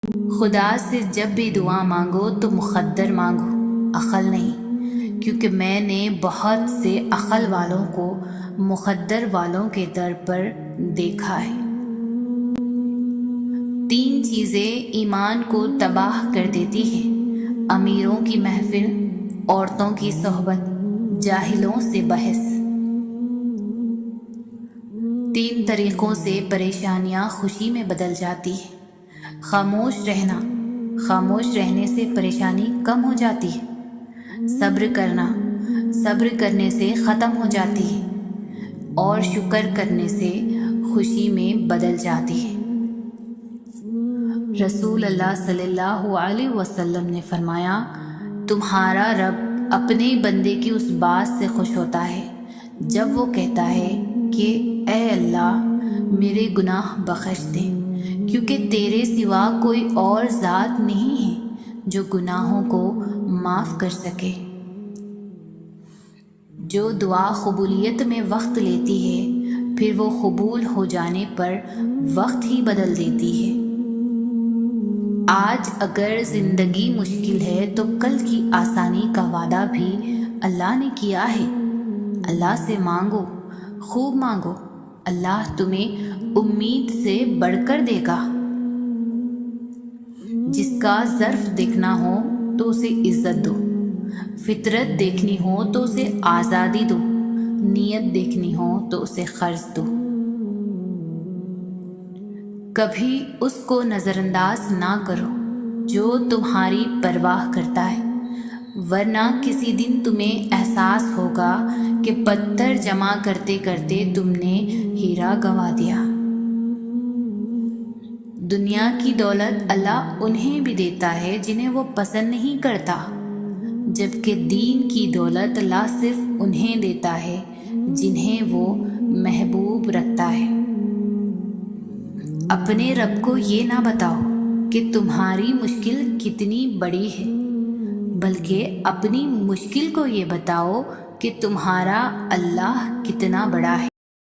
خدا سے جب بھی دعا مانگو تو مقدر مانگو، عقل نہیں، کیونکہ میں نے بہت سے عقل والوں کو مقدر والوں کے در پر دیکھا ہے۔ 3 چیزیں ایمان کو تباہ کر دیتی ہیں: امیروں کی محفل، عورتوں کی صحبت، جاہلوں سے بحث۔ 3 طریقوں سے پریشانیاں خوشی میں بدل جاتی ہیں۔ خاموش رہنا، خاموش رہنے سے پریشانی کم ہو جاتی ہے۔ صبر کرنا، صبر کرنے سے ختم ہو جاتی ہے، اور شکر کرنے سے خوشی میں بدل جاتی ہے۔ رسول اللہ صلی اللہ علیہ وسلم نے فرمایا، تمہارا رب اپنے بندے کی اس بات سے خوش ہوتا ہے جب وہ کہتا ہے کہ اے اللہ میرے گناہ بخش دے، کیونکہ تیرے سوا کوئی اور ذات نہیں ہے جو گناہوں کو معاف کر سکے۔ جو دعا قبولیت میں وقت لیتی ہے، پھر وہ قبول ہو جانے پر وقت ہی بدل دیتی ہے۔ آج اگر زندگی مشکل ہے تو کل کی آسانی کا وعدہ بھی اللہ نے کیا ہے۔ اللہ سے مانگو، خوب مانگو، اللہ تمہیں امید سے بڑھ کر دے گا۔ جس کا ظرف دیکھنا ہو تو اسے عزت دو، فطرت دیکھنی ہو تو اسے آزادی دو، نیت دیکھنی ہو تو اسے قرض دو۔ کبھی اس کو نظر انداز نہ کرو جو تمہاری پرواہ کرتا ہے، ورنہ کسی دن تمہیں احساس ہوگا کہ پتھر جمع کرتے کرتے تم نے ہیرا گنوا دیا۔ دنیا کی دولت اللہ انہیں بھی دیتا ہے جنہیں وہ پسند نہیں کرتا، جبکہ دین کی دولت اللہ صرف انہیں دیتا ہے جنہیں وہ محبوب رکھتا ہے۔ اپنے رب کو یہ نہ بتاؤ کہ تمہاری مشکل کتنی بڑی ہے، بلکہ اپنی مشکل کو یہ بتاؤ کہ تمہارا اللہ کتنا بڑا ہے۔